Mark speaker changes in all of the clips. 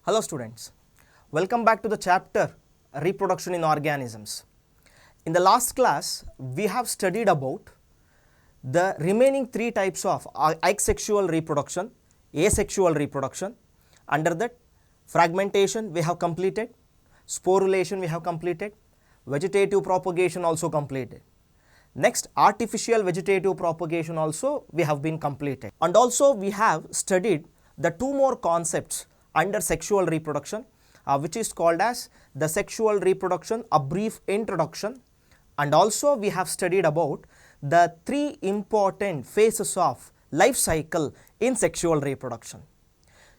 Speaker 1: Hello students, welcome back to the chapter Reproduction in Organisms. In the last class, we have studied about the remaining three types of asexual reproduction, asexual reproduction. Under that, fragmentation we have completed, sporulation we have completed, vegetative propagation also completed. Next, artificial vegetative propagation also we have been completed. And also we have studied the two more concepts under sexual reproduction, which is called as the sexual reproduction, a brief introduction. And also we have studied about the three important phases of life cycle in sexual reproduction.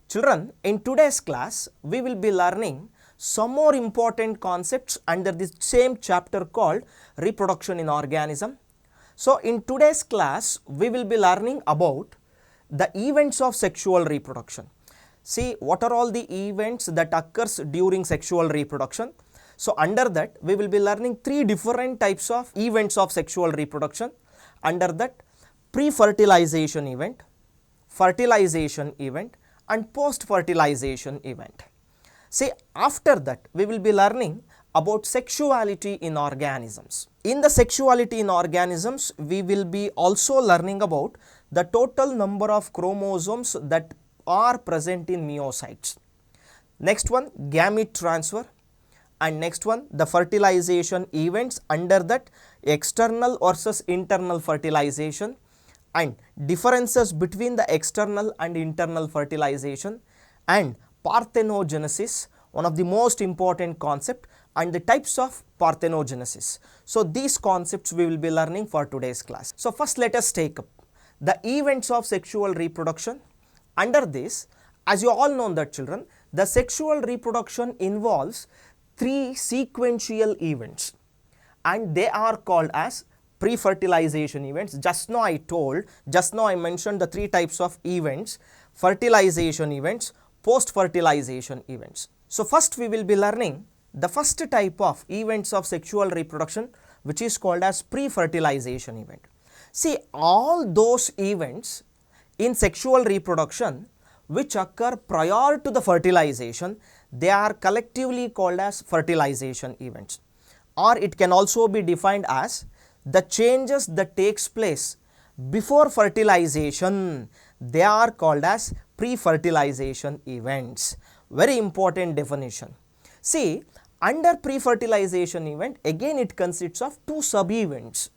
Speaker 1: Children, in today's class, we will be learning some more important concepts under this same chapter called reproduction in organism. So, in today's class, we will be learning about the events of sexual reproduction. See, what are all the events that occurs during sexual reproduction? So, under that, we will be learning three different types of events of sexual reproduction. Under that, pre-fertilization event, fertilization event, and post-fertilization event. See, after that, we will be learning about sexuality in organisms. In the sexuality in organisms, we will be also learning about the total number of chromosomes that are present in meiocytes. Next one, gamete transfer, and next one, the fertilization events. Under that, external versus internal fertilization and differences between the external and internal fertilization, and parthenogenesis, one of the most important concept, and the types of parthenogenesis. So, these concepts we will be learning for today's class. So, first let us take up the events of sexual reproduction. Under this, as you all know that children, the sexual reproduction involves three sequential events, and they are called as pre-fertilization events. Just now I mentioned the three types of events: fertilization events, post-fertilization events. So, first we will be learning the first type of events of sexual reproduction, which is called as pre-fertilization event. See, all those events in sexual reproduction which occur prior to the fertilization, they are collectively called as fertilization events, or it can also be defined as the changes that takes place before fertilization. They are called as pre-fertilization events. Very important definition. See, under pre-fertilization event, again it consists of two sub-events.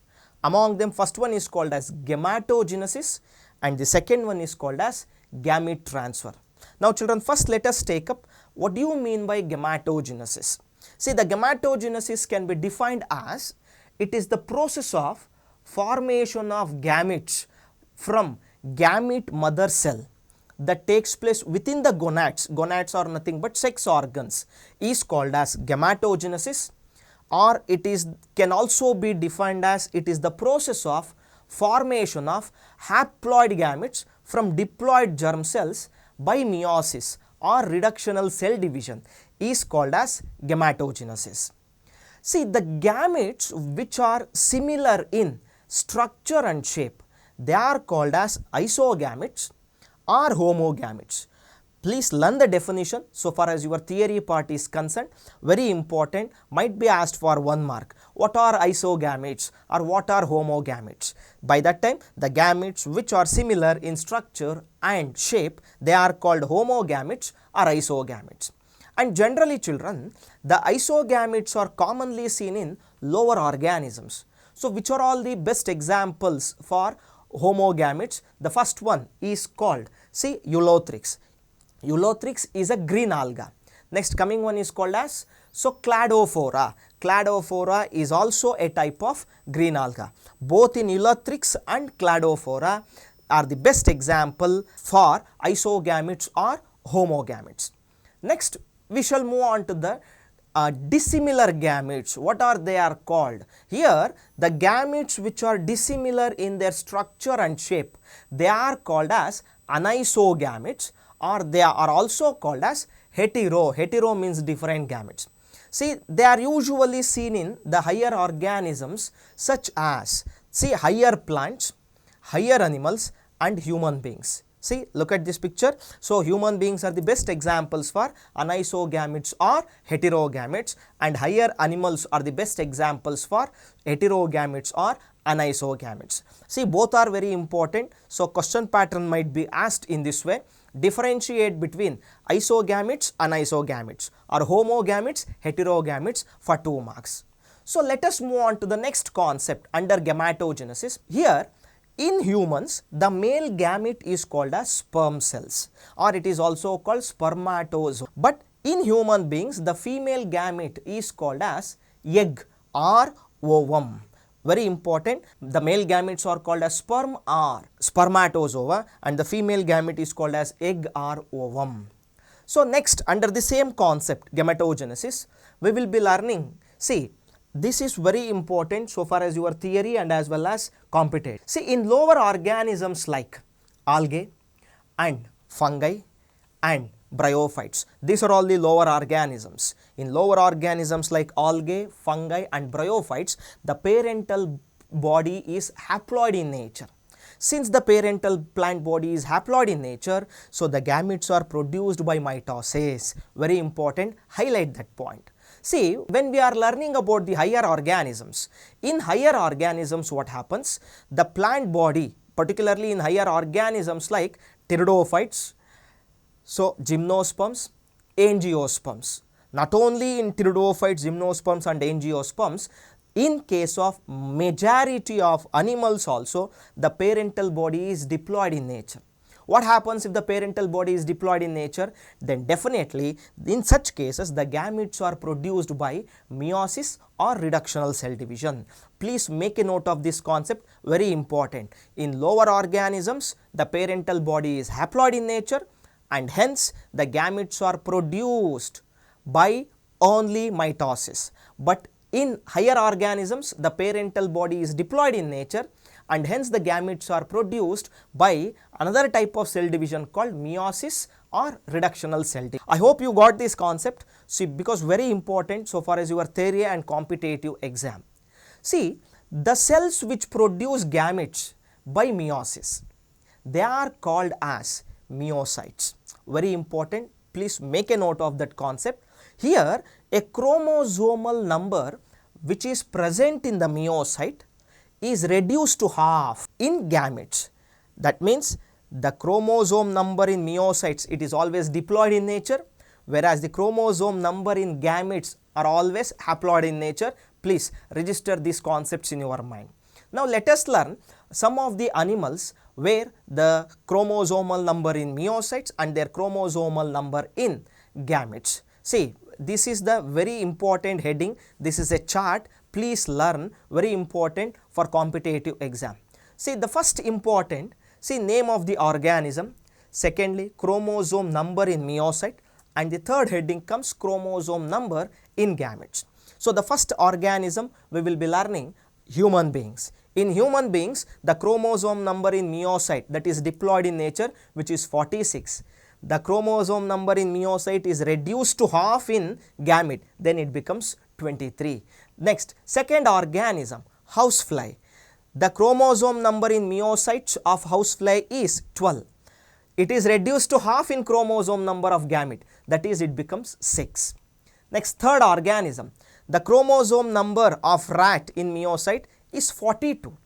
Speaker 1: Among them, first one is called as gametogenesis, and the second one is called as gamete transfer. Now children, first let us take up what do you mean by gametogenesis. See, the gametogenesis can be defined as it is the process of formation of gametes from gamete mother cell that takes place within the gonads. Gonads are nothing but sex organs, is called as gametogenesis, or it is can also be defined as it is the process of formation of haploid gametes from diploid germ cells by meiosis or reductional cell division, is called as gametogenesis. See, the gametes which are similar in structure and shape, they are called as isogametes or homogametes. Please learn the definition so far as your theory part is concerned. Very important, might be asked for 1 mark. What are isogametes or what are homogametes? By that time, the gametes which are similar in structure and shape, they are called homogametes or isogametes. And generally children, the isogametes are commonly seen in lower organisms. So, which are all the best examples for homogametes? The first one is called, see, Ulothrix. Ulothrix is a green alga. Next, coming one is called as, so, Cladophora. Cladophora is also a type of green alga. Both in Ulothrix and Cladophora are the best example for isogametes or homogametes. Next, we shall move on to the dissimilar gametes. What are they are called? Here, the gametes which are dissimilar in their structure and shape, they are called as anisogametes, or they are also called as hetero. Hetero means different gametes. See, they are usually seen in the higher organisms such as, see, higher plants, higher animals and human beings. See, look at this picture. So, human beings are the best examples for anisogametes or heterogametes, and higher animals are the best examples for heterogametes or anisogametes. See, both are very important. So, question pattern might be asked in this way. Differentiate between isogametes, anisogametes, or homogametes, heterogametes for 2 marks. So, let us move on to the next concept under gametogenesis. Here, in humans, the male gamete is called as sperm cells, or it is also called spermatozoa. But in human beings, the female gamete is called as egg or ovum. Very important, the male gametes are called as sperm or spermatozoa, and the female gamete is called as egg or ovum. So, next, under the same concept, gametogenesis, we will be learning, see, this is very important so far as your theory and as well as competitive. See, in lower organisms like algae and fungi and bryophytes, these are all the lower organisms. In lower organisms like algae, fungi and bryophytes, the parental body is haploid in nature. Since the parental plant body is haploid in nature, so the gametes are produced by mitosis. Very important, highlight that point. See, when we are learning about the higher organisms, in higher organisms what happens? The plant body, particularly in higher organisms like pteridophytes, so gymnosperms, angiosperms. Not only in pteridophytes, gymnosperms and angiosperms, in case of majority of animals also, the parental body is diploid in nature. What happens if the parental body is diploid in nature? Then definitely in such cases the gametes are produced by meiosis or reductional cell division. Please make a note of this concept, very important. In lower organisms, the parental body is haploid in nature, and hence the gametes are produced by only mitosis. But in higher organisms, the parental body is diploid in nature, and hence the gametes are produced by another type of cell division called meiosis or reductional cell division. I hope you got this concept. See, because very important so far as your theory and competitive exam. See, the cells which produce gametes by meiosis, they are called as meiocytes. Very important, please make a note of that concept. Here, a chromosomal number which is present in the meiocyte is reduced to half in gametes. That means the chromosome number in meiocytes, it is always diploid in nature, whereas the chromosome number in gametes are always haploid in nature. Please register these concepts in your mind. Now, let us learn some of the animals where the chromosomal number in meiocytes and their chromosomal number in gametes. See, this is the very important heading. This is a chart. Please learn, very important for competitive exam. See, the first important, see, name of the organism, secondly chromosome number in meiocyte, and the third heading comes chromosome number in gametes. So, the first organism we will be learning, human beings. In human beings, the chromosome number in meiocyte, that is diploid in nature, which is 46. The chromosome number in meiocyte is reduced to half in gamete, then it becomes 23. Next, second organism, housefly. The chromosome number in meiocytes of housefly is 12. It is reduced to half in chromosome number of gamete, that is it becomes 6. Next, third organism, the chromosome number of rat in meiocyte is 42.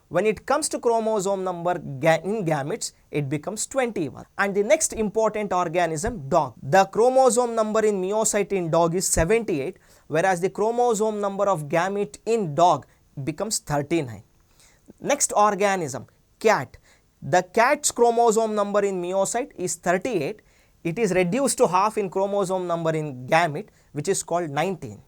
Speaker 1: When it comes to chromosome number in gametes, it becomes 21. And the next important organism, dog. The chromosome number in meiocyte in dog is 78, whereas the chromosome number of gamete in dog becomes 39. Next organism, cat. The cat's chromosome number in meiocyte is 38. It is reduced to half in chromosome number in gamete, which is called 19.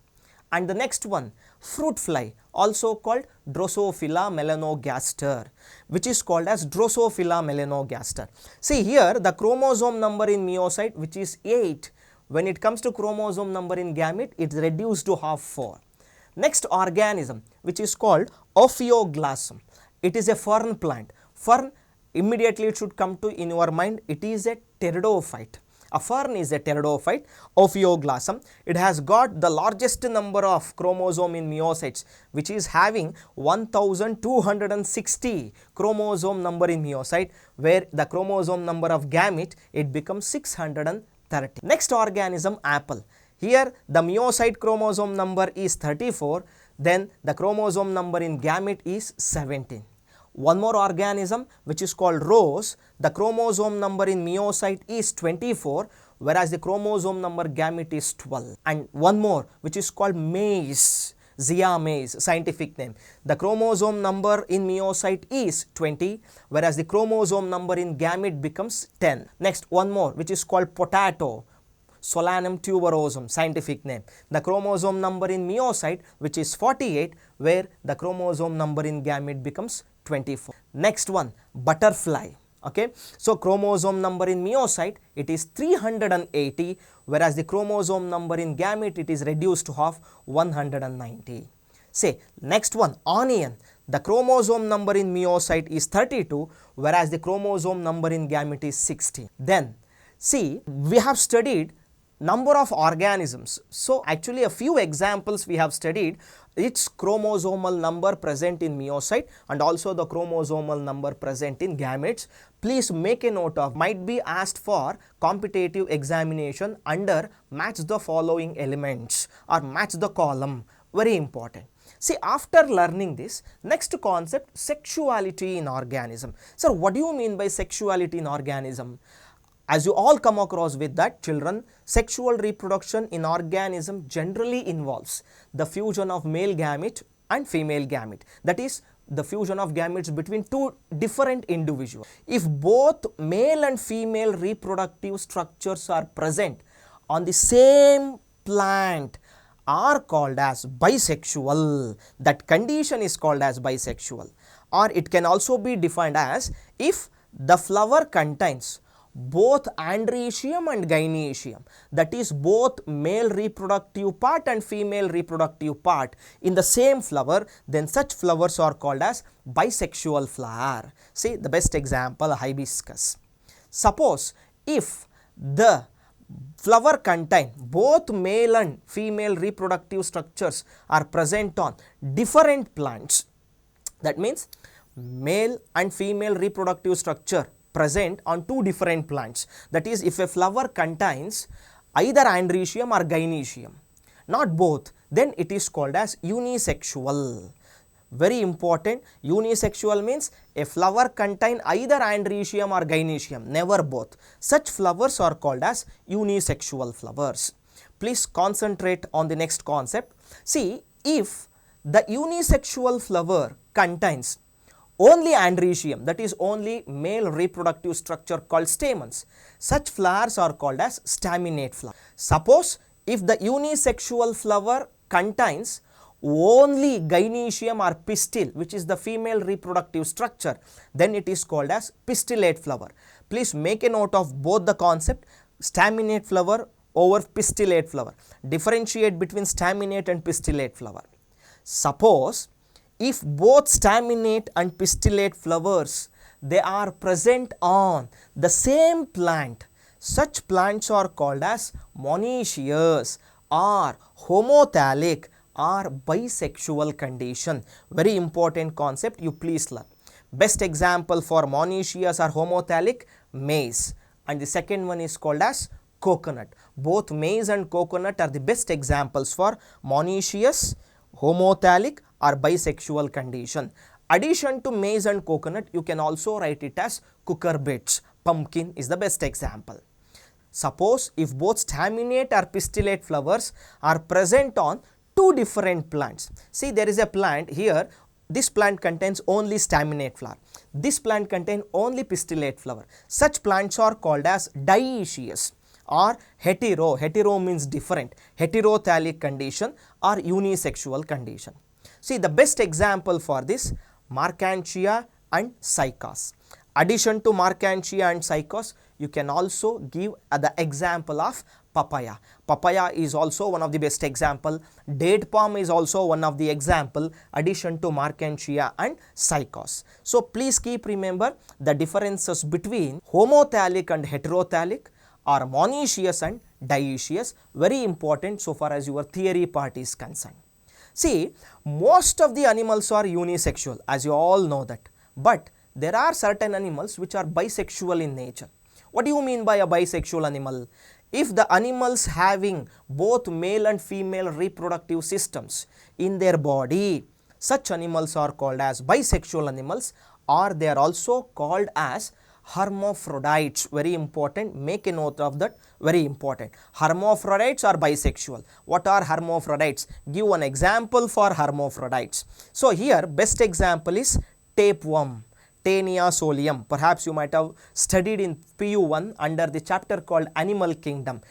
Speaker 1: And the next one, fruit fly, also called Drosophila melanogaster, which is called as Drosophila melanogaster. See here, the chromosome number in meiocyte, which is 8. When it comes to chromosome number in gamete, it is reduced to half 4. Next organism, which is called Ophioglossum. It is a fern plant. Fern, immediately it should come to in your mind, it is a pteridophyte. A fern is a pteridophyte. Ophioglossum, it has got the largest number of chromosome in meiocytes, which is having 1260 chromosome number in meiocyte, where the chromosome number of gamete, it becomes 630. Next organism, apple. Here the meiocyte chromosome number is 34, then the chromosome number in gamete is 17. One more organism which is called rose, the chromosome number in meiocyte is 24, whereas the chromosome number gamete is 12. And one more which is called maize, Zea mays, scientific name. The chromosome number in meiocyte is 20, whereas the chromosome number in gamete becomes 10. Next, one more which is called potato, Solanum tuberosum, scientific name. The chromosome number in meiocyte, which is 48, where the chromosome number in gamete becomes 24. Next one, butterfly. Okay, so chromosome number in meiocyte, it is 380, whereas the chromosome number in gamete, it is reduced to half, 190. Say, next one, onion. The chromosome number in meiocyte is 32, whereas the chromosome number in gamete is 60. Then, see, we have studied number of organisms. So actually a few examples we have studied, its chromosomal number present in meiocyte and also the chromosomal number present in gametes. Please make a note of, might be asked for competitive examination under match the following elements or match the column, very important. See, after learning this, next concept, sexuality in organism. Sir, what do you mean by sexuality in organism? As you all come across with that, children, sexual reproduction in organism generally involves the fusion of male gamete and female gamete. That is, the fusion of gametes between two different individuals. If both male and female reproductive structures are present on the same plant, are called as bisexual. That condition is called as bisexual. Or it can also be defined as if the flower contains both androecium and gynoecium, that is both male reproductive part and female reproductive part in the same flower, then such flowers are called as bisexual flower. See, the best example, hibiscus. Suppose if the flower contain both male and female reproductive structures are present on different plants, that means male and female reproductive structure present on two different plants. That is, if a flower contains either androecium or gynoecium, not both, then it is called as unisexual. Very important, unisexual means a flower contain either androecium or gynoecium, never both. Such flowers are called as unisexual flowers. Please concentrate on the next concept. See, if the unisexual flower contains only androecium, that is only male reproductive structure called stamens, such flowers are called as staminate flower. Suppose if the unisexual flower contains only gynoecium or pistil, which is the female reproductive structure, then it is called as pistillate flower. Please make a note of both the concept, staminate flower over pistillate flower. Differentiate between staminate and pistillate flower. Suppose if both staminate and pistillate flowers, they are present on the same plant, such plants are called as monoecious or homothallic or bisexual condition. Very important concept, you please learn. Best example for monoecious or homothallic, maize, and the second one is called as coconut. Both maize and coconut are the best examples for monoecious, homothallic or bisexual condition. Addition to maize and coconut, you can also write it as cucurbits. Pumpkin is the best example. Suppose if both staminate or pistillate flowers are present on two different plants. See, there is a plant here, this plant contains only staminate flower, this plant contains only pistillate flower. Such plants are called as dioecious or hetero. Hetero means different, heterothallic condition or unisexual condition. See, the best example for this, Marchantia and Cycas. Addition to Marchantia and Cycas, you can also give the example of papaya. Papaya is also one of the best example. Date palm is also one of the example. Addition to Marchantia and Cycas. So please keep remember the differences between homothallic and heterothallic are monoecious and dioecious. Very important so far as your theory part is concerned. See, most of the animals are unisexual, as you all know that, but there are certain animals which are bisexual in nature. What do you mean by a bisexual animal? If the animals having both male and female reproductive systems in their body, such animals are called as bisexual animals, or they are also called as hermaphrodites. Very important, make a note of that, very important. Hermaphrodites are bisexual. What are hermaphrodites? Give one example for hermaphrodites. So here best example is tapeworm, Taenia solium. Perhaps you might have studied in PU1 under the chapter called Animal Kingdom.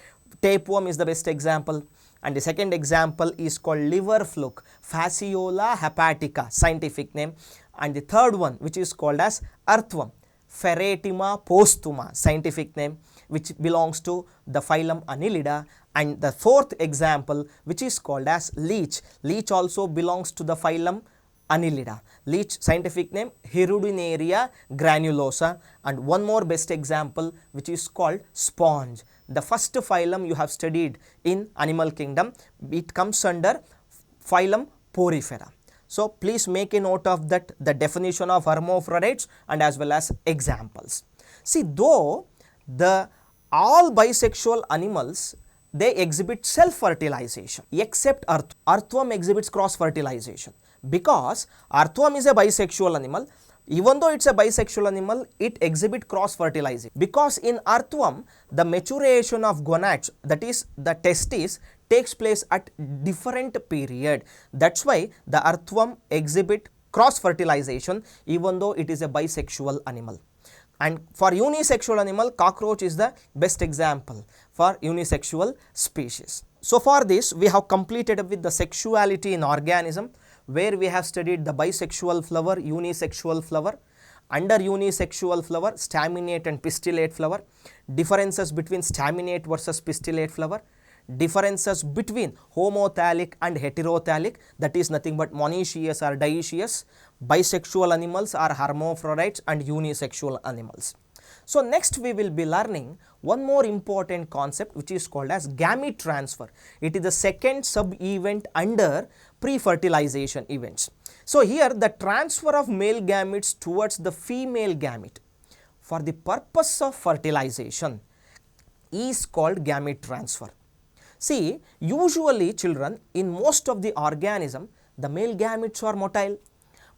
Speaker 1: Tapeworm is the best example. And the second example is called liver fluke, Fasciola hepatica, scientific name. And the third one, which is called as earthworm, Ferretima postuma, scientific name, which belongs to the phylum Annelida. And the fourth example, which is called as leech. Leech also belongs to the phylum Annelida. Leech, scientific name Hirudinaria granulosa. And one more best example, which is called sponge. The first phylum you have studied in Animal Kingdom, it comes under phylum Porifera. So please make a note of that, the definition of hermaphrodites and as well as examples. See, though all bisexual animals, they exhibit self-fertilization except earthworm exhibits cross-fertilization, because earthworm is a bisexual animal. Even though it's a bisexual animal, it exhibits cross-fertilization, because in earthworm the maturation of gonads, that is the testes, takes place at different period. That's why the earthworm exhibit cross-fertilization even though it is a bisexual animal. And for unisexual animal, cockroach is the best example for unisexual species. So for this we have completed with the sexuality in organism, where we have studied the bisexual flower, unisexual flower. Under unisexual flower, staminate and pistillate flower, differences between staminate versus pistillate flower, differences between homothallic and heterothallic, that is nothing but monoecious or dioecious, bisexual animals are hermaphrodites, and unisexual animals. So next we will be learning one more important concept, which is called as gamete transfer. It is the second sub-event under pre-fertilization events. So here the transfer of male gametes towards the female gamete for the purpose of fertilization is called gamete transfer. See, usually children, in most of the organism, the male gametes are motile,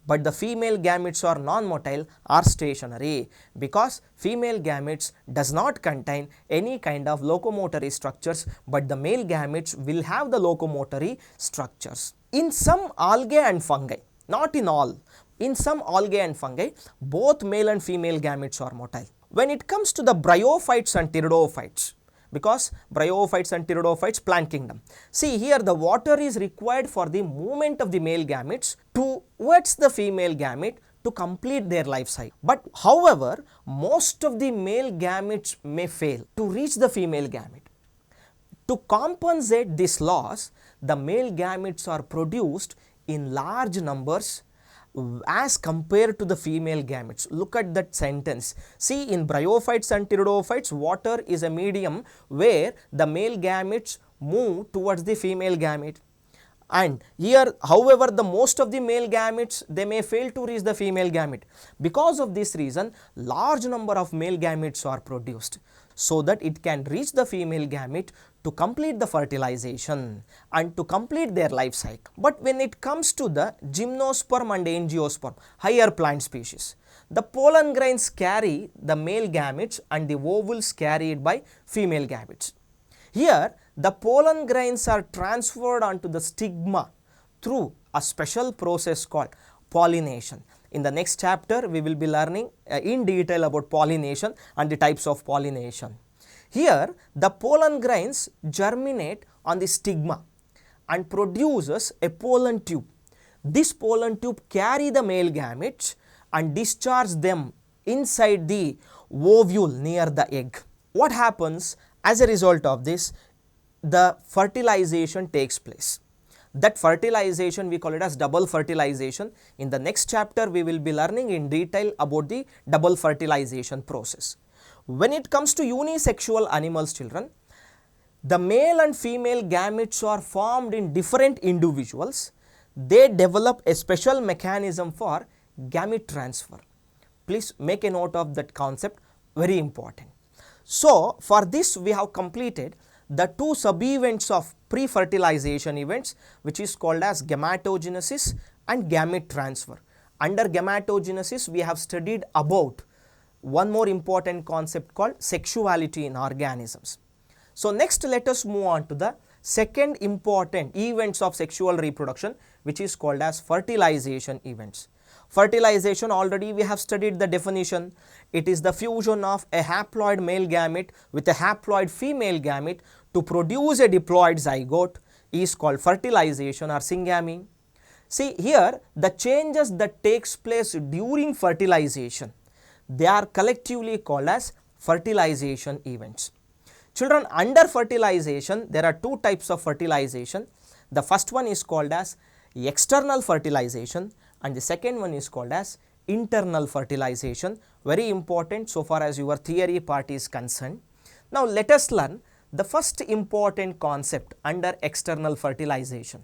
Speaker 1: but the female gametes are non-motile or stationary, because female gametes does not contain any kind of locomotory structures, but the male gametes will have the locomotory structures. In some algae and fungi, not in all, in some algae and fungi, both male and female gametes are motile. When it comes to the bryophytes and pteridophytes, because bryophytes and pteridophytes, plant kingdom. See, here the water is required for the movement of the male gametes towards the female gamete to complete their life cycle. But however, most of the male gametes may fail to reach the female gamete. To compensate this loss, the male gametes are produced in large numbers as compared to the female gametes. Look at that sentence. See, in bryophytes and pteridophytes, water is a medium where the male gametes move towards the female gamete. And here, however, the most of the male gametes, they may fail to reach the female gamete. Because of this reason, large number of male gametes are produced so that it can reach the female gamete to complete the fertilization and to complete their life cycle. But when it comes to the gymnosperm and angiosperm, higher plant species, the pollen grains carry the male gametes and the ovules carried by female gametes. Here, the pollen grains are transferred onto the stigma through a special process called pollination. In the next chapter, we will be learning in detail about pollination and the types of pollination. Here, the pollen grains germinate on the stigma and produces a pollen tube. This pollen tube carry the male gametes and discharge them inside the ovule near the egg. What happens as a result of this? The fertilization takes place. That fertilization we call it as double fertilization. In the next chapter we will be learning in detail about the double fertilization process. When it comes to unisexual animals, children, the male and female gametes are formed in different individuals. They develop a special mechanism for gamete transfer. Please make a note of that concept, very important. So, for this we have completed the two sub-events of pre-fertilization events, which is called as gametogenesis and gamete transfer. Under gametogenesis, we have studied about one more important concept called sexuality in organisms. So, next let us move on to the second important events of sexual reproduction, which is called as fertilization events. Fertilization, already we have studied the definition. It is the fusion of a haploid male gamete with a haploid female gamete to produce a diploid zygote is called fertilization or syngamy. See here, the changes that takes place during fertilization, they are collectively called as fertilization events. Children, under fertilization, there are two types of fertilization. The first one is called as external fertilization and the second one is called as internal fertilization. Very important so far as your theory part is concerned. Now, let us learn the first important concept under external fertilization.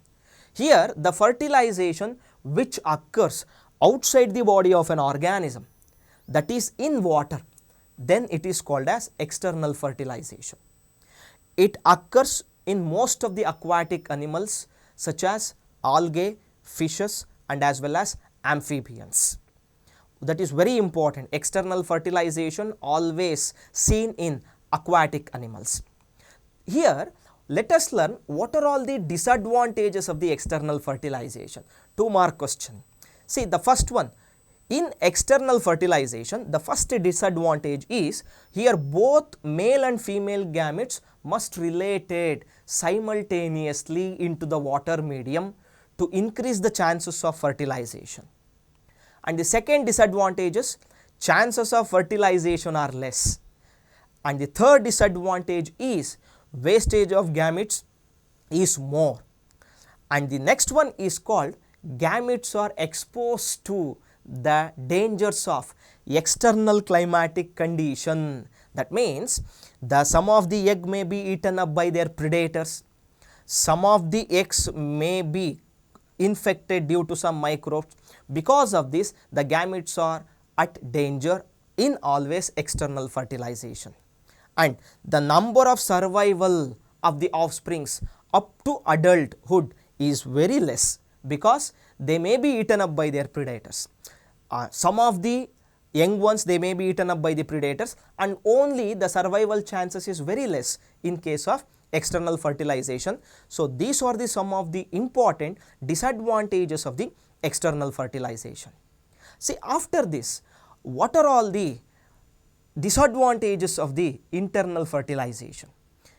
Speaker 1: Here, the fertilization which occurs outside the body of an organism, that is in water, then it is called as external fertilization. It occurs in most of the aquatic animals such as algae, fishes and as well as amphibians. That is very important. External fertilization always seen in aquatic animals. Here, let us learn what are all the disadvantages of the external fertilization. 2 mark question. See, the first one, in external fertilization, the first disadvantage is here both male and female gametes must related simultaneously into the water medium to increase the chances of fertilization. And the second disadvantage is chances of fertilization are less. And the third disadvantage is wastage of gametes is more. And the next one is called gametes are exposed to the dangers of external climatic condition. That means some of the egg may be eaten up by their predators, some of the eggs may be infected due to some microbes. Because of this, the gametes are at danger in always external fertilization. And the number of survival of the offsprings up to adulthood is very less because they may be eaten up by their predators. Some of the young ones, they may be eaten up by the predators and only the survival chances is very less in case of external fertilization. So, these are the some of the important disadvantages of the external fertilization. See, after this, what are all the disadvantages of the internal fertilization?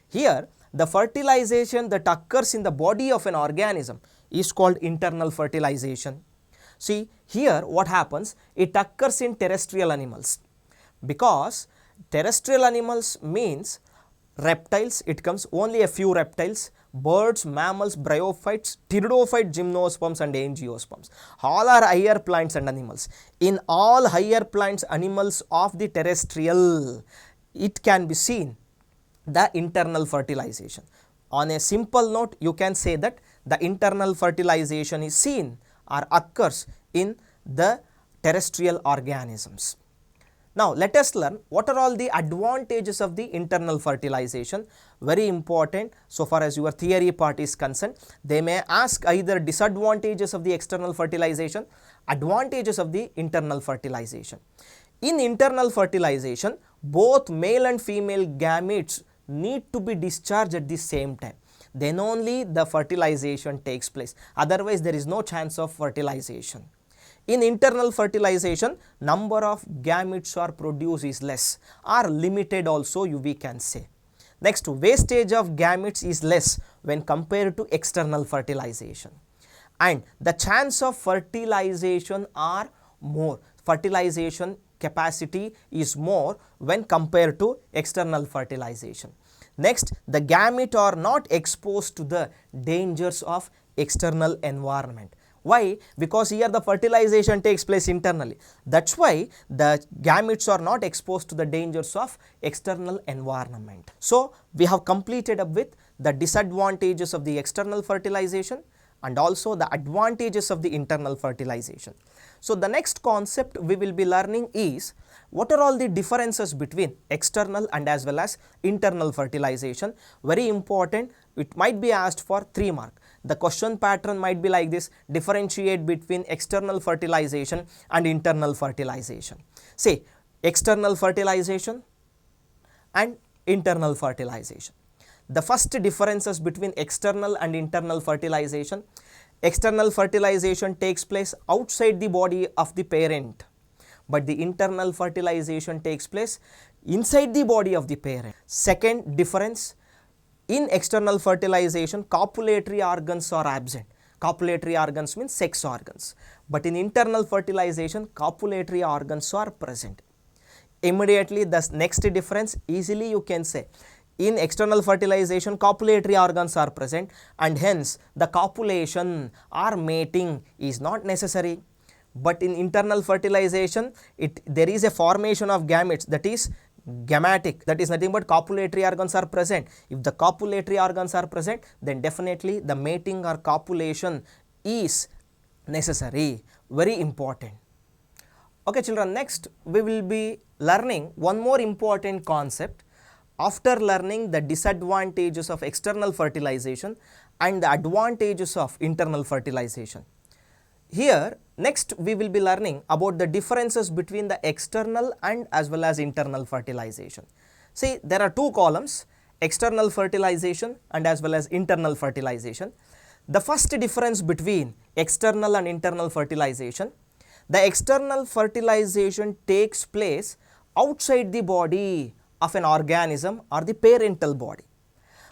Speaker 1: Here, the fertilization that occurs in the body of an organism is called internal fertilization. See, here what happens, it occurs in terrestrial animals, because terrestrial animals means reptiles, it comes only a few reptiles, birds, mammals, bryophytes, pteridophytes, gymnosperms and angiosperms. All are higher plants and animals. In all higher plants, animals of the terrestrial, it can be seen the internal fertilization. On a simple note, you can say that the internal fertilization is seen or occurs in the terrestrial organisms. Now, let us learn what are all the advantages of the internal fertilization. Very important so far as your theory part is concerned. They may ask either disadvantages of the external fertilization, advantages of the internal fertilization. In internal fertilization, both male and female gametes need to be discharged at the same time. Then only the fertilization takes place. Otherwise, there is no chance of fertilization. In internal fertilization, number of gametes are produced is less or limited also, we can say. Next, wastage of gametes is less when compared to external fertilization. And the chance of fertilization are more. Fertilization capacity is more when compared to external fertilization. Next, the gamete are not exposed to the dangers of external environment. Why? Because here the fertilization takes place internally. That's why the gametes are not exposed to the dangers of external environment. So we have completed up with the disadvantages of the external fertilization and also the advantages of the internal fertilization. So the next concept we will be learning is what are all the differences between external and as well as internal fertilization. Very important, it might be asked for 3 mark. The question pattern might be like this: differentiate between external fertilization and internal fertilization. Say external fertilization and internal fertilization. The first differences between external and internal fertilization: external fertilization takes place outside the body of the parent, but the internal fertilization takes place inside the body of the parent. Second difference, in external fertilization copulatory organs are absent. Copulatory organs means sex organs, but in internal fertilization copulatory organs are present. Immediately the next difference, easily you can say, in external fertilization copulatory organs are present and hence the copulation or mating is not necessary. But in internal fertilization there is a formation of gametes, that is gametic, that is nothing but copulatory organs are present. If the copulatory organs are present, then definitely the mating or copulation is necessary. Very important. Okay children, next we will be learning one more important concept after learning the disadvantages of external fertilization and the advantages of internal fertilization. Here next we will be learning about the differences between the external and as well as internal fertilization. See, there are 2 columns, external fertilization and as well as internal fertilization. The first difference between external and internal fertilization: the external fertilization takes place outside the body of an organism or the parental body,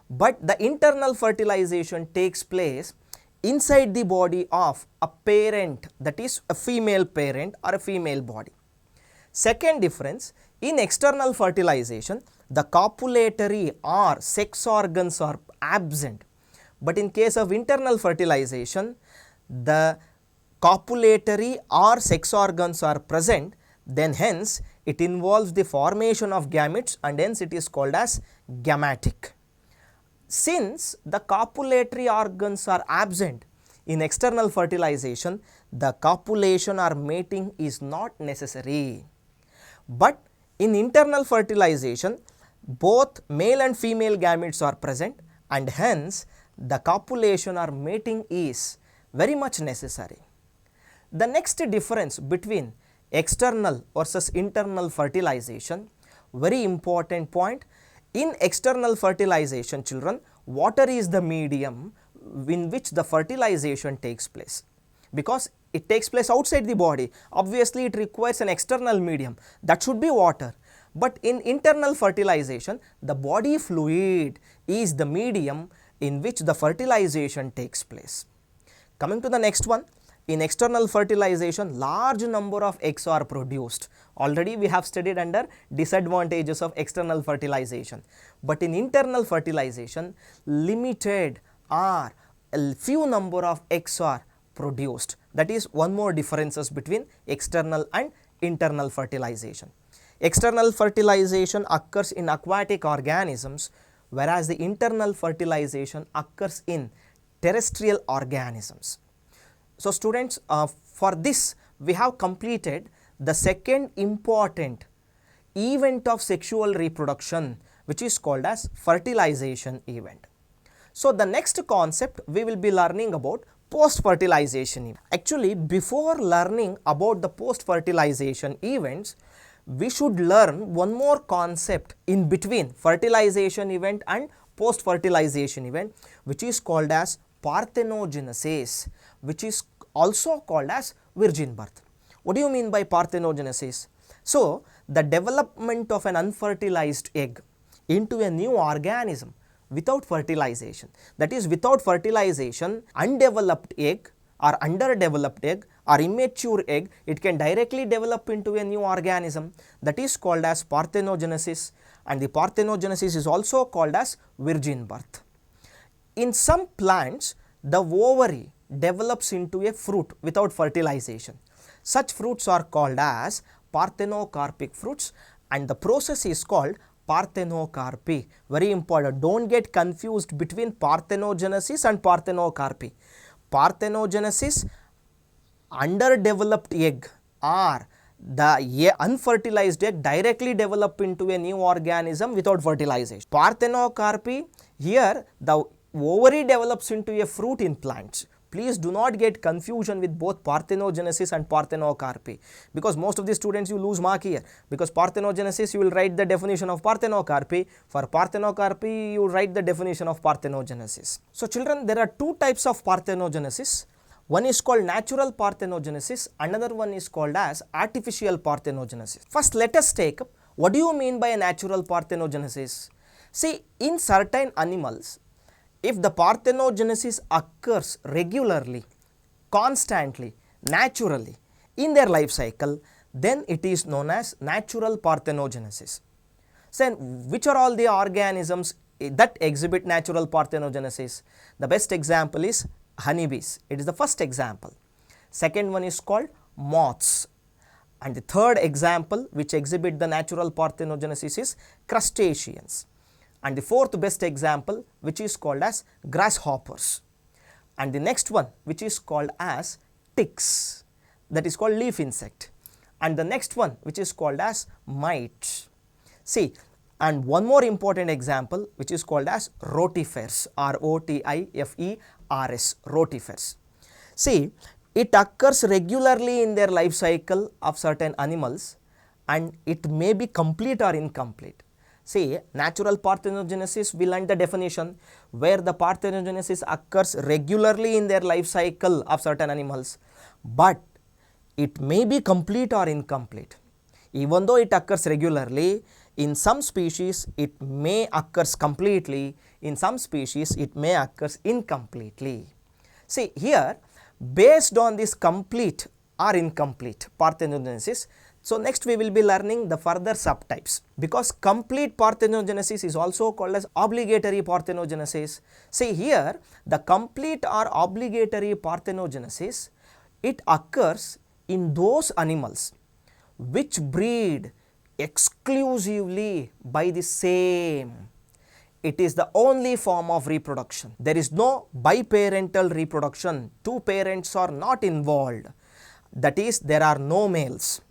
Speaker 1: but the internal fertilization takes place inside the body of a parent, that is a female parent or a female body. Second difference, in external fertilization the copulatory or sex organs are absent, but in case of internal fertilization the copulatory or sex organs are present, then hence it involves the formation of gametes and hence it is called as gametic. Since the copulatory organs are absent in external fertilization, the copulation or mating is not necessary. But in internal fertilization, both male and female gametes are present and hence the copulation or mating is very much necessary. The next difference between external versus internal fertilization, very important point. In external fertilization children, water is the medium in which the fertilization takes place, because it takes place outside the body. Obviously it requires an external medium, that should be water. But in internal fertilization the body fluid is the medium in which the fertilization takes place. Coming to the next one, in external fertilization large number of eggs are produced. Already we have studied under disadvantages of external fertilization, but in internal fertilization limited or a few number of eggs are produced. That is one more differences between external and internal fertilization. External fertilization occurs in aquatic organisms, whereas the internal fertilization occurs in terrestrial organisms. So students, for this we have completed the second important event of sexual reproduction, which is called as fertilization event. So the next concept we will be learning about post fertilization event. Actually, before learning about the post fertilization events, we should learn one more concept in between fertilization event and post fertilization event, which is called as parthenogenesis, which is also called as virgin birth. What do you mean by parthenogenesis? So the development of an unfertilized egg into a new organism without fertilization, that is without fertilization, undeveloped egg or underdeveloped egg or immature egg, it can directly develop into a new organism, that is called as parthenogenesis, and the parthenogenesis is also called as virgin birth. In some plants the ovary develops into a fruit without fertilization. Such fruits are called as parthenocarpic fruits, and the process is called parthenocarpy. Very important, don't get confused between parthenogenesis and parthenocarpy. Parthenogenesis, underdeveloped egg, or the unfertilized egg directly develop into a new organism without fertilization. Parthenocarpy, here the ovary develops into a fruit in plants. Please do not get confusion with both parthenogenesis and parthenocarpy, because most of the students you lose mark here, because parthenogenesis you will write the definition of parthenocarpy, for parthenocarpy you write the definition of parthenogenesis. So children, there are two types of parthenogenesis. One is called natural parthenogenesis, another one is called as artificial parthenogenesis. First, let us take up what do you mean by a natural parthenogenesis. See, in certain animals, if the parthenogenesis occurs regularly, constantly, naturally in their life cycle, then it is known as natural parthenogenesis. So, which are all the organisms that exhibit natural parthenogenesis? The best example is honeybees. It is the first example. Second one is called moths. And the third example which exhibit the natural parthenogenesis is crustaceans. And the fourth best example which is called as grasshoppers. And the next one which is called as ticks, that is called leaf insect. And the next one which is called as mites. See, and one more important example which is called as rotifers, R-O-T-I-F-E-R-S, rotifers. See, it occurs regularly in their life cycle of certain animals, and it may be complete or incomplete. See, natural parthenogenesis, we learned the definition where the parthenogenesis occurs regularly in their life cycle of certain animals, but it may be complete or incomplete. Even though it occurs regularly, in some species it may occurs completely, in some species it may occurs incompletely. See, here based on this complete or incomplete parthenogenesis, so next we will be learning the further subtypes, because complete parthenogenesis is also called as obligatory parthenogenesis. See, here the complete or obligatory parthenogenesis, it occurs in those animals which breed exclusively by the same. It is the only form of reproduction. There is no biparental reproduction. Two parents are not involved. That is, there are no males.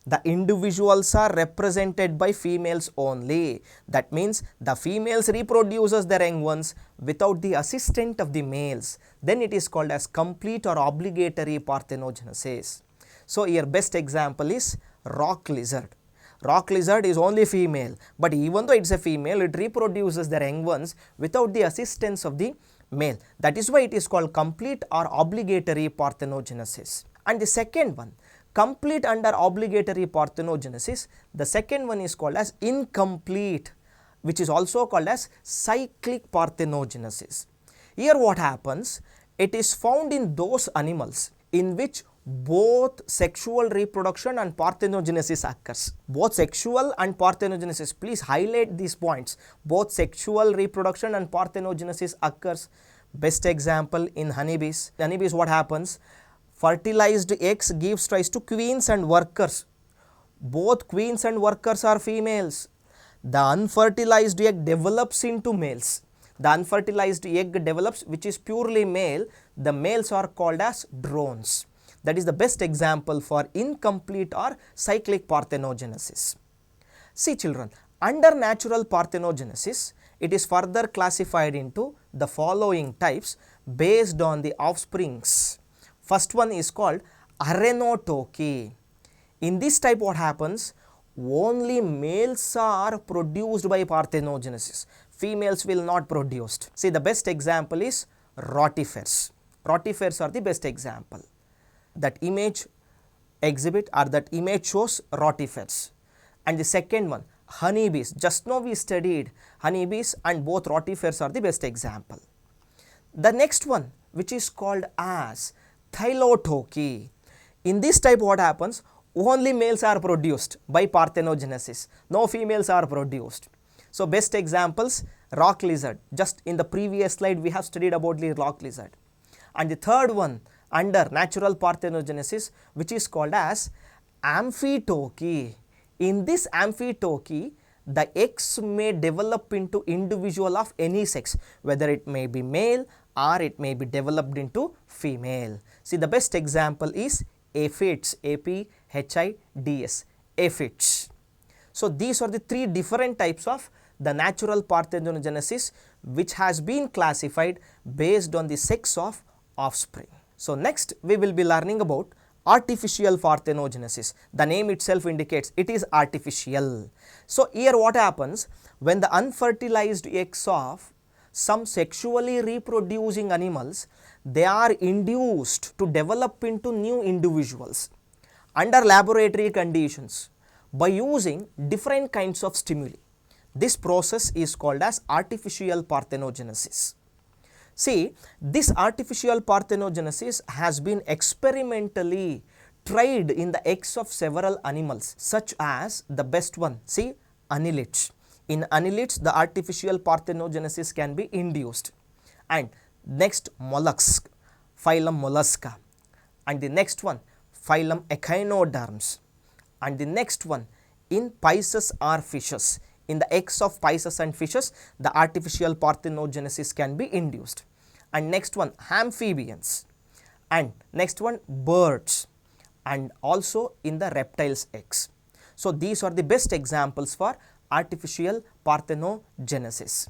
Speaker 1: The individuals are represented by females only. That means the females reproduces their young ones without the assistance of the males. Then it is called as complete or obligatory parthenogenesis. So here best example is rock lizard. Rock lizard is only female, but even though it is a female, it reproduces their young ones without the assistance of the male. That is why it is called complete or obligatory parthenogenesis. And the second one, complete under obligatory parthenogenesis, the second one is called as incomplete, which is also called as cyclic parthenogenesis. Here what happens, it is found in those animals in which both sexual reproduction and parthenogenesis occurs. Both sexual and parthenogenesis, please highlight these points. Both sexual reproduction and parthenogenesis occurs. Best example in honeybees. Honeybees, what happens? Fertilized eggs gives rise to queens and workers. Both queens and workers are females. The unfertilized egg develops into males. The unfertilized egg develops which is purely male. The males are called as drones. That is the best example for incomplete or cyclic parthenogenesis. See children, under natural parthenogenesis, it is further classified into the following types based on the offsprings. First one is called arenotoky. In this type what happens? Only males are produced by parthenogenesis. Females will not produced. See, the best example is rotifers. Rotifers are the best example. That image exhibit or that image shows rotifers. And the second one, honeybees. Just now we studied honeybees, and both rotifers are the best example. The next one, which is called as thyllotoky. In this type what happens? Only males are produced by parthenogenesis. No females are produced. So best examples, rock lizard. Just in the previous slide we have studied about the rock lizard. and the third one under natural parthenogenesis, which is called as amphitoky. In this amphitoky, the eggs may develop into individual of any sex, whether it may be male or it may be developed into female. See, the best example is aphids, A-P-H-I-D-S, aphids. So, these are the three different types of the natural parthenogenesis which has been classified based on the sex of offspring. So, next we will be learning about artificial parthenogenesis. The name itself indicates it is artificial. So, here what happens when the unfertilized eggs of some sexually reproducing animals, they are induced to develop into new individuals under laboratory conditions by using different kinds of stimuli. This process is called as artificial parthenogenesis. See, this artificial parthenogenesis has been experimentally tried in the eggs of several animals, such as the best one, see, annelids. In annelids, the artificial parthenogenesis can be induced. And next, mollusk, phylum Mollusca. And the next one, phylum Echinoderms. And the next one, in Pisces or fishes. In the eggs of Pisces and fishes, the artificial parthenogenesis can be induced. And next one, amphibians. And next one, birds. And also in the reptiles' eggs. So, these are the best examples for artificial parthenogenesis.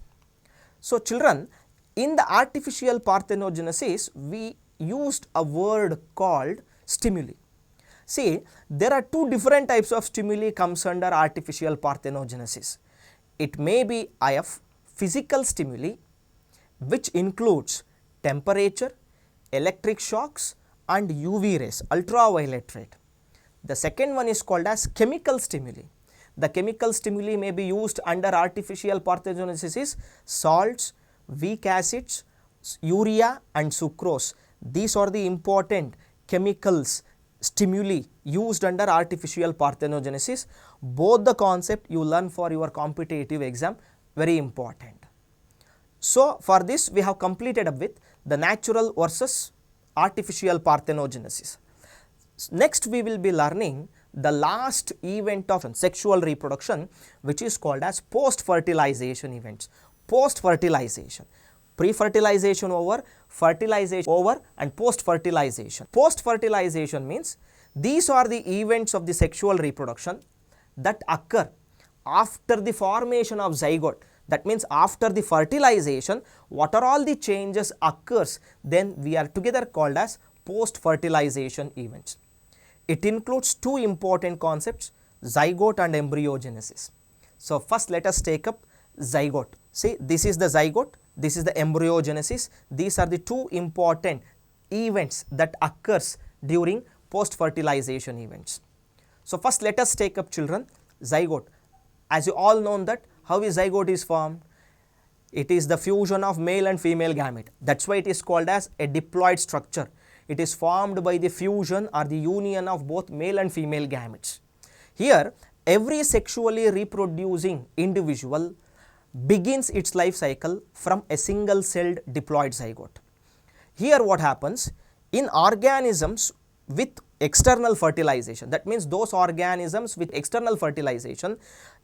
Speaker 1: So, children, in the artificial parthenogenesis, we used a word called stimuli. See, there are two different types of stimuli comes under artificial parthenogenesis. It may be IF, physical stimuli, which includes temperature, electric shocks and UV rays, ultraviolet ray. The second one is called as chemical stimuli. The chemical stimuli may be used under artificial parthenogenesis is salts, weak acids, urea and sucrose. These are the important chemicals stimuli used under artificial parthenogenesis. Both the concept you learn for your competitive exam, very important. So, for this we have completed up with the natural versus artificial parthenogenesis. Next we will be learning the last event of sexual reproduction, which is called as post-fertilization events. Post-fertilization, pre-fertilization over, fertilization over and post-fertilization. Post-fertilization means these are the events of the sexual reproduction that occur after the formation of zygote. That means after the fertilization, what are all the changes occurs, then we are together called as post-fertilization events. It includes two important concepts, zygote and embryogenesis. So, first let us take up zygote. See, this is the zygote, this is the embryogenesis. These are the two important events that occurs during post-fertilization events. So, first let us take up, children, zygote. As you all know that how is zygote is formed? It is the fusion of male and female gamete. That is why it is called as a diploid structure. It is formed by the fusion or the union of both male and female gametes. Here, every sexually reproducing individual begins its life cycle from a single celled diploid zygote. Here what happens in organisms with external fertilization, that means those organisms with external fertilization,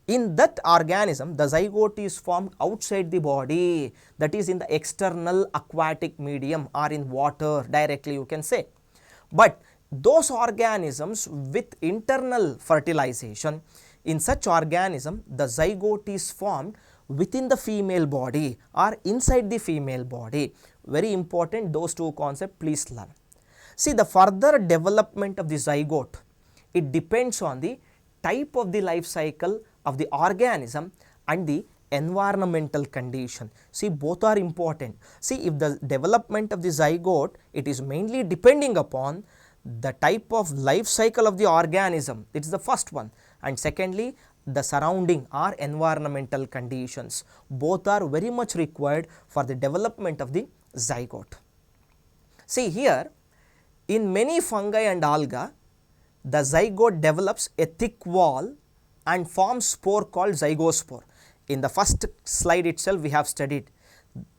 Speaker 1: in that organism the zygote is formed outside the body, that is in the external aquatic medium or in water directly you can say. But those organisms with internal fertilization, in such organism the zygote is formed within the female body or inside the female body. Very important, those two concepts please learn. See, the further development of the zygote, it depends on the type of the life cycle of the organism and the environmental condition. See, both are important. See, if the development of the zygote, it is mainly depending upon the type of life cycle of the organism, it is the first one, and secondly the surrounding or environmental conditions. Both are very much required for the development of the zygote. See, here in many fungi and alga, the zygote develops a thick wall and forms spore called zygospore. In the first slide itself we have studied.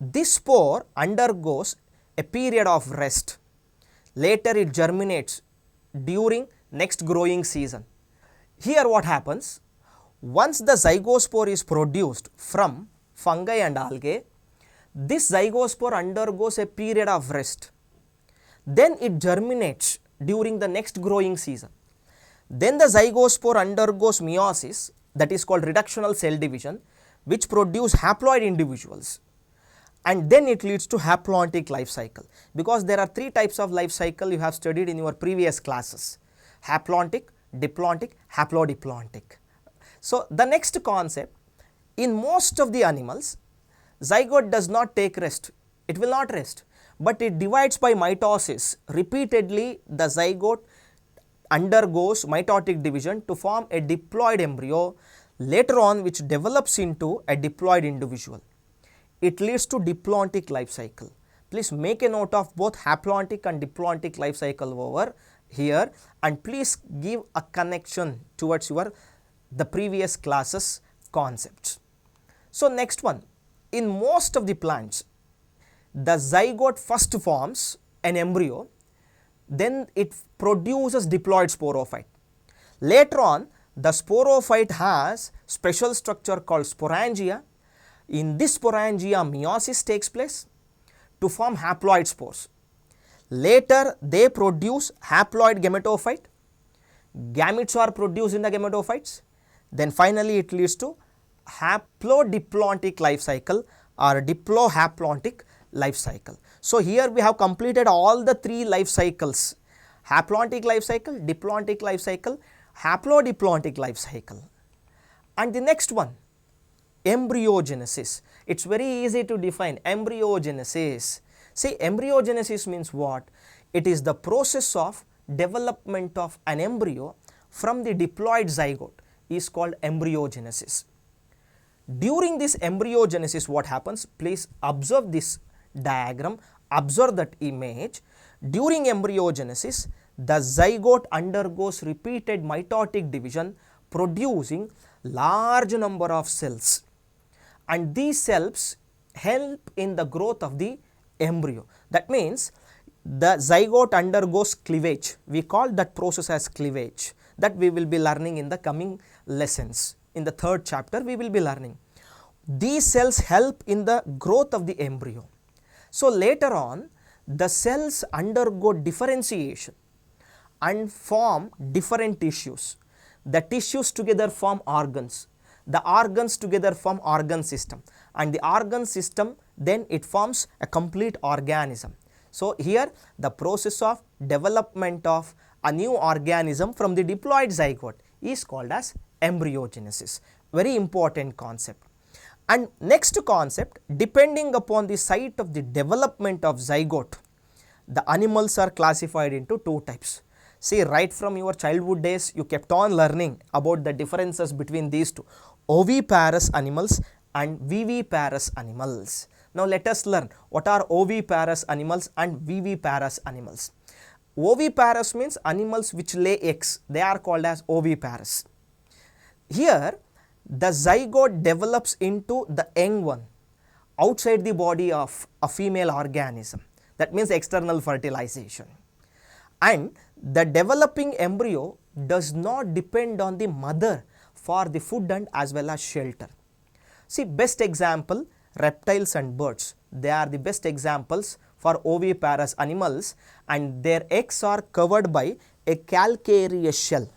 Speaker 1: This spore undergoes a period of rest. Later it germinates during next growing season. Here what happens? Once the zygospore is produced from fungi and algae, this zygospore undergoes a period of rest. Then it germinates during the next growing season. Then the zygospore undergoes meiosis, that is called reductional cell division, which produce haploid individuals. And then it leads to haplontic life cycle, because there are three types of life cycle you have studied in your previous classes: haplontic, diplontic, haplodiplontic. So the next concept, in most of the animals, zygote does not take rest, it will not rest, but it divides by mitosis. Repeatedly the zygote undergoes mitotic division to form a diploid embryo, later on which develops into a diploid individual. It leads to diplontic life cycle. Please make a note of both haplontic and diplontic life cycle over here, and please give a connection towards the previous classes concepts. So next one, in most of the plants, the zygote first forms an embryo, then it produces diploid sporophyte. Later on, the sporophyte has special structure called sporangia. In this sporangia, meiosis takes place to form haploid spores. Later they produce haploid gametophyte, gametes are produced in the gametophytes, then finally it leads to haplodiplontic life cycle or diplohaplontic life cycle. So here we have completed all the three life cycles: haplontic life cycle, diplontic life cycle, haplodiplontic life cycle. And the next one, embryogenesis. It's very easy to define embryogenesis. See, embryogenesis means what? It is the process of development of an embryo from the diploid zygote is called embryogenesis. During this embryogenesis, what happens? Please observe this diagram, observe that image. During embryogenesis, the zygote undergoes repeated mitotic division, producing large number of cells, and these cells help in the growth of the embryo. That means the zygote undergoes cleavage. We call that process as cleavage. That we will be learning in the coming lessons. In the third chapter we will be learning. These cells help in the growth of the embryo. So later on, the cells undergo differentiation and form different tissues. The tissues together form organs. The organs together form organ system, and the organ system then it forms a complete organism. So here the process of development of a new organism from the diploid zygote is called as embryogenesis. Very important concept. And next concept, depending upon the site of the development of zygote, the animals are classified into two types. See, right from your childhood days you kept on learning about the differences between these two, oviparous animals and viviparous animals. Now let us learn what are oviparous animals and viviparous animals. Oviparous means animals which lay eggs, they are called as oviparous. Here the zygote develops into the young one outside the body of a female organism. That means external fertilization. And the developing embryo does not depend on the mother for the food and as well as shelter. See, best example, reptiles and birds. They are the best examples for oviparous animals, and their eggs are covered by a calcareous shell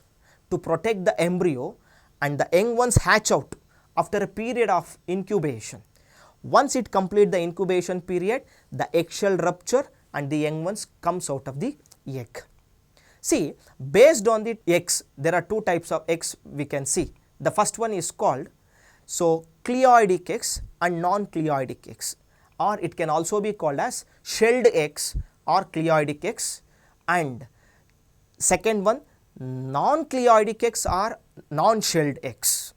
Speaker 1: to protect the embryo, and the young ones hatch out after a period of incubation. Once it completes the incubation period, the eggshell rupture and the young ones comes out of the egg. See, based on the eggs, there are two types of eggs we can see. The first one is called cleoidic eggs and non-cleoidic eggs, or it can also be called as shelled eggs or cleoidic eggs. And second one, non-cleoidic eggs or non-shelled eggs.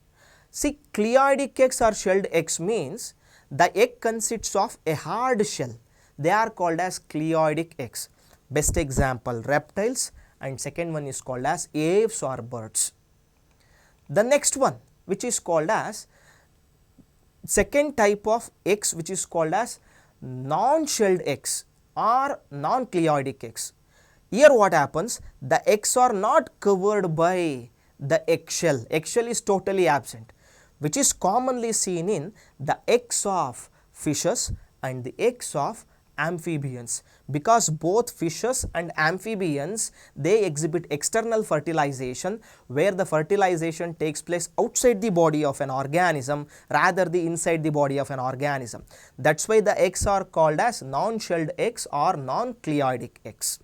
Speaker 1: See, cleoidic eggs or shelled eggs means the egg consists of a hard shell. They are called as cleoidic eggs. Best example, reptiles, and second one is called as aves or birds. The next one, which is called as second type of eggs, which is called as non-shelled eggs or non-cleioidic eggs. Here what happens, the eggs are not covered by the eggshell. Eggshell is totally absent, which is commonly seen in the eggs of fishes and the eggs of amphibians, because both fishes and amphibians, they exhibit external fertilization, where the fertilization takes place outside the body of an organism rather than inside the body of an organism. That's why the eggs are called as non-shelled eggs or non-cleioidic eggs.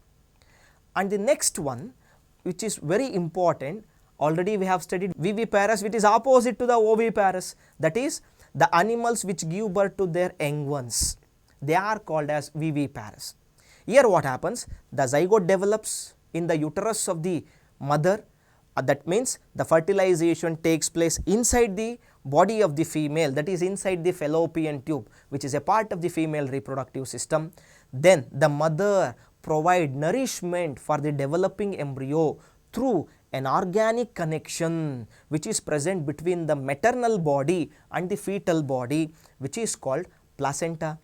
Speaker 1: And the next one, which is very important, already we have studied viviparous, which is opposite to the oviparous, that is the animals which give birth to their young ones, they are called as viviparous. Here what happens, the zygote develops in the uterus of the mother, that means the fertilization takes place inside the body of the female, that is inside the fallopian tube, which is a part of the female reproductive system. Then the mother provide nourishment for the developing embryo through an organic connection which is present between the maternal body and the fetal body, which is called placenta.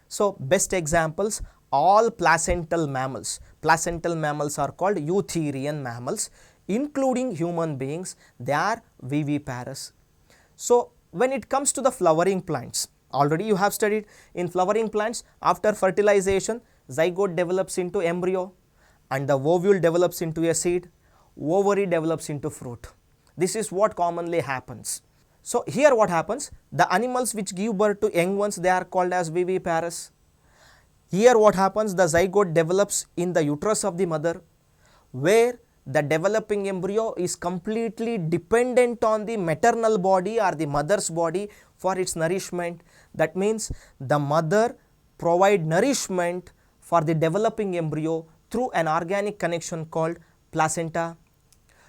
Speaker 1: So, best examples, all placental mammals. Placental mammals are called eutherian mammals, including human beings, they are viviparous. So, when it comes to the flowering plants, already you have studied in flowering plants, after fertilization, zygote develops into embryo and the ovule develops into a seed, ovary develops into fruit. This is what commonly happens. So, here what happens, the animals which give birth to young ones, they are called as viviparous. Here what happens, the zygote develops in the uterus of the mother, where the developing embryo is completely dependent on the maternal body or the mother's body for its nourishment. That means the mother provide nourishment for the developing embryo through an organic connection called placenta.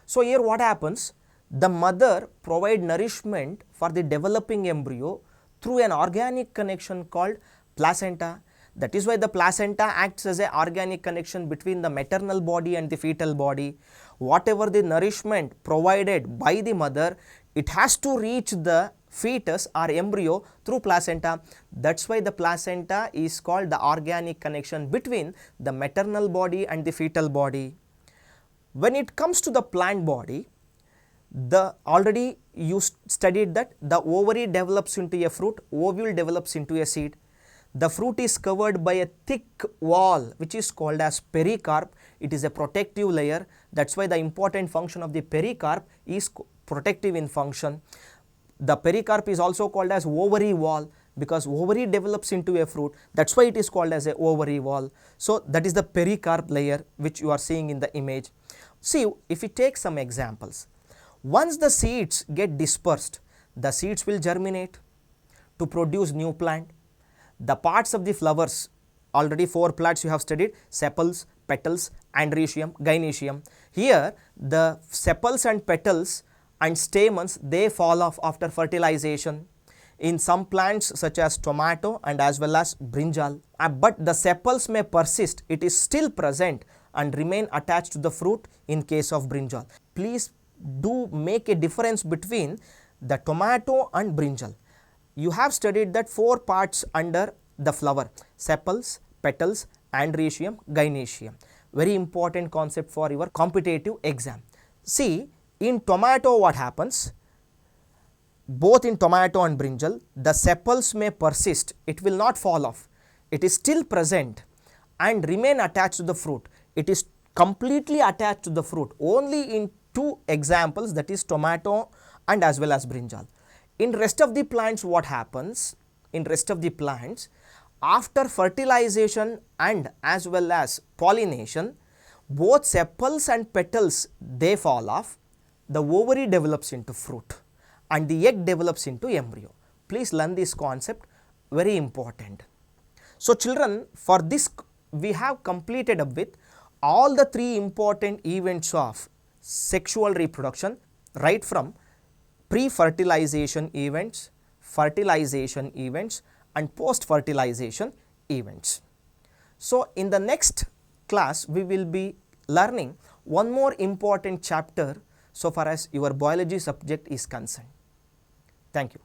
Speaker 1: So, here what happens, the mother provide nourishment for the developing embryo through an organic connection called placenta. That is why the placenta acts as an organic connection between the maternal body and the fetal body. Whatever the nourishment provided by the mother, it has to reach the fetus or embryo through placenta. That's why the placenta is called the organic connection between the maternal body and the fetal body. When it comes to the plant body, already you studied that the ovary develops into a fruit, ovule develops into a seed. The fruit is covered by a thick wall which is called as pericarp. It is a protective layer. That's why the important function of the pericarp is protective in function. The pericarp is also called as ovary wall because ovary develops into a fruit. That's why it is called as a ovary wall. So, that is the pericarp layer which you are seeing in the image. See, if we take some examples, once the seeds get dispersed, the seeds will germinate to produce new plant. The parts of the flowers, already 4 parts you have studied, sepals, petals, androecium, gynoecium. Here the sepals and petals and stamens, they fall off after fertilization in some plants such as tomato and as well as brinjal. But the sepals may persist, it is still present and remain attached to the fruit in case of brinjal. Please do make a difference between the tomato and brinjal. You have studied that 4 parts under the flower, sepals, petals, androecium, gynoecium. Very important concept for your competitive exam. See, in tomato what happens, both in tomato and brinjal, the sepals may persist, it will not fall off, it is still present and remain attached to the fruit. It is completely attached to the fruit only in 2 examples, that is tomato and as well as brinjal. In rest of the plants what happens, in rest of the plants, after fertilization and as well as pollination, both sepals and petals, they fall off, the ovary develops into fruit and the egg develops into embryo. Please learn this concept, very important. So, children, for this we have completed up with all the 3 important events of sexual reproduction, right from pre-fertilization events, fertilization events and post-fertilization events. So, in the next class we will be learning one more important chapter so far as your biology subject is concerned. Thank you.